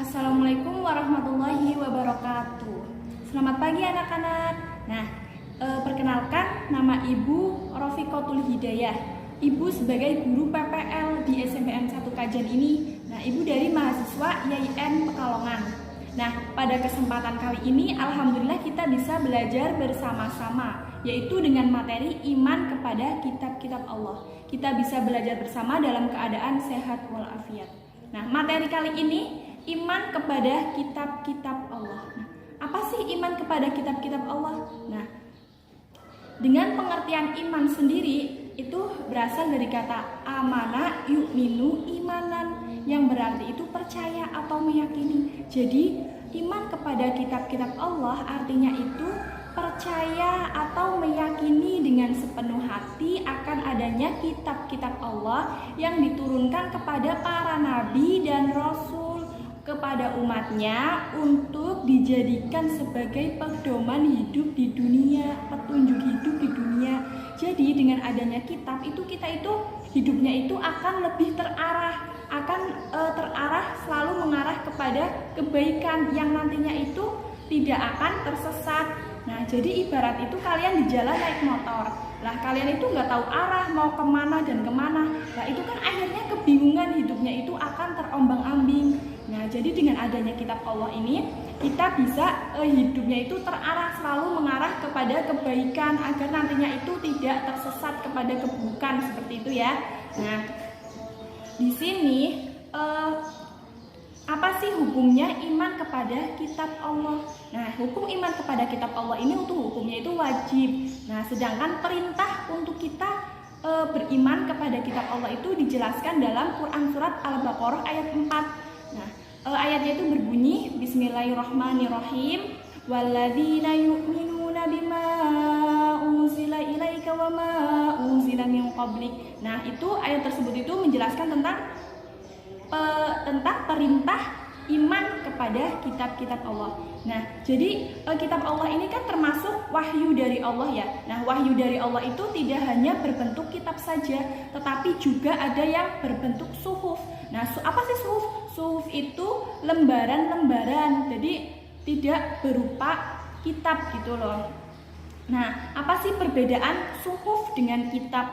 Assalamualaikum warahmatullahi wabarakatuh. Selamat pagi anak-anak. Perkenalkan, nama Ibu Rofiqatul Hidayah. Ibu sebagai guru PPL di SMPN 1 Kajen ini. Ibu dari mahasiswa YIN Pekalongan. Pada kesempatan kali ini alhamdulillah kita bisa belajar bersama-sama, yaitu dengan materi iman kepada kitab-kitab Allah. Kita bisa belajar bersama dalam keadaan sehat walafiat. Materi kali ini iman kepada kitab-kitab Allah. Apa sih iman kepada kitab-kitab Allah? Dengan pengertian iman sendiri itu berasal dari kata amana yu'minu imanan, yang berarti itu percaya atau meyakini. Jadi iman kepada kitab-kitab Allah artinya itu percaya atau meyakini dengan sepenuh hati akan adanya kitab-kitab Allah yang diturunkan kepada para nabi dan rasul kepada umatnya untuk dijadikan sebagai pedoman hidup di dunia, petunjuk hidup di dunia. Jadi dengan adanya kitab itu kita itu hidupnya itu akan lebih terarah, selalu mengarah kepada kebaikan yang nantinya itu tidak akan tersesat. Jadi ibarat itu kalian di jalan naik motor, kalian itu nggak tahu arah mau kemana dan kemana. Itu kan akhirnya kebingungan, hidupnya itu akan terombang-ambing. Jadi dengan adanya kitab Allah ini kita bisa hidupnya itu terarah, selalu mengarah kepada kebaikan agar nantinya itu tidak tersesat kepada keburukan seperti itu ya. Di sini apa sih hukumnya iman kepada kitab Allah? Hukum iman kepada kitab Allah ini untuk hukumnya itu wajib. Sedangkan perintah untuk kita beriman kepada kitab Allah itu dijelaskan dalam Quran surat Al-Baqarah ayat 4. Ayatnya itu berbunyi Bismillahirrahmanirrahim, walladzina yu'minuna bima unzila ilaika wa ma unzila min qablik. Itu ayat tersebut itu menjelaskan tentang perintah iman kepada kitab-kitab Allah. Jadi kitab Allah ini kan termasuk wahyu dari Allah ya. Wahyu dari Allah itu tidak hanya berbentuk kitab saja, tetapi juga ada yang berbentuk suhuf. Apa sih suhuf? Suhuf itu lembaran-lembaran, jadi tidak berupa kitab gitu loh. Apa sih perbedaan suhuf dengan kitab?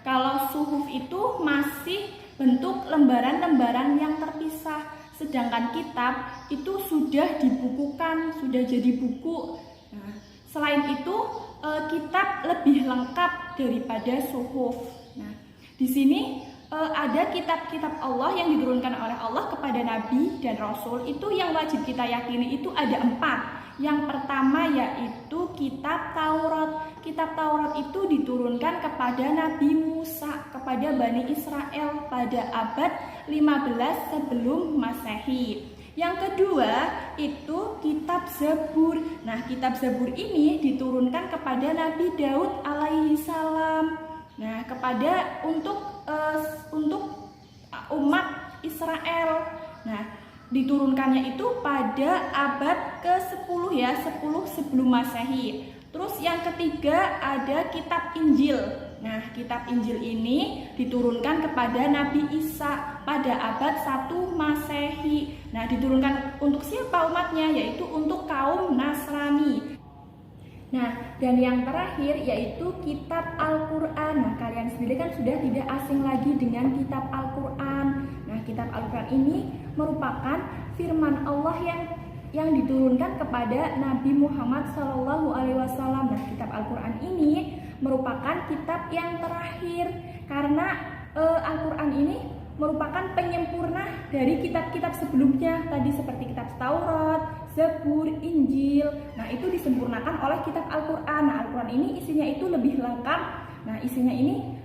Kalau suhuf itu masih bentuk lembaran-lembaran yang terpisah, sedangkan kitab itu sudah dibukukan, sudah jadi buku. Selain itu, kitab lebih lengkap daripada suhuf. Di sini ada kitab-kitab Allah yang diturunkan oleh Allah kepada Nabi dan Rasul. Itu yang wajib kita yakini itu ada 4. Yang pertama yaitu kitab Taurat. Kitab Taurat itu diturunkan kepada Nabi Musa, kepada Bani Israel pada abad 15 sebelum Masehi. Yang kedua itu kitab Zabur. Kitab Zabur ini diturunkan kepada Nabi Daud alaihi salam. Untuk umat Israel. Diturunkannya itu pada abad ke-10 ya, 10 sebelum Masehi. Terus yang ketiga ada kitab Injil. Kitab Injil ini diturunkan kepada Nabi Isa pada abad 1 Masehi. Diturunkan untuk siapa umatnya? Yaitu untuk kaum Nasrani. Dan yang terakhir yaitu kitab Al-Quran. Kalian sendiri kan sudah tidak asing lagi dengan kitab Al-Quran. Kitab Al-Quran ini merupakan firman Allah yang diturunkan kepada Nabi Muhammad SAW. Kitab Al-Quran ini merupakan kitab yang terakhir karena Al-Quran ini merupakan penyempurna dari kitab-kitab sebelumnya tadi seperti kitab Taurat, Zabur, Injil. Itu disempurnakan oleh kitab Al-Quran. Al-Quran ini isinya itu lebih lengkap. Isinya ini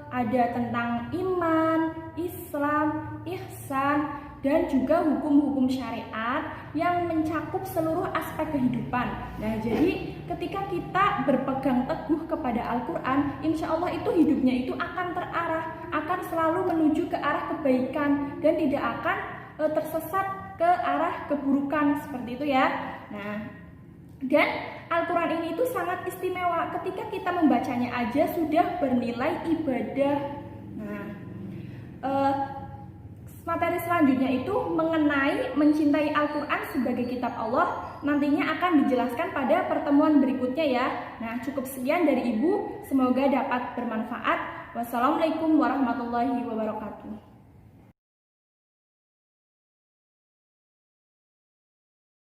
ada tentang iman, Islam, ihsan, dan juga hukum-hukum syariat yang mencakup seluruh aspek kehidupan. Jadi ketika kita berpegang teguh kepada Al-Quran, insya Allah itu hidupnya itu akan terarah, akan selalu menuju ke arah kebaikan dan tidak akan tersesat ke arah keburukan seperti itu ya. Dan Al-Quran ini itu sangat istimewa. Ketika kita membacanya aja sudah bernilai ibadah. materi selanjutnya itu mengenai mencintai Al-Quran sebagai kitab Allah. Nantinya akan dijelaskan pada pertemuan berikutnya ya. Nah, cukup sekian dari Ibu. Semoga dapat bermanfaat. Wassalamualaikum warahmatullahi wabarakatuh.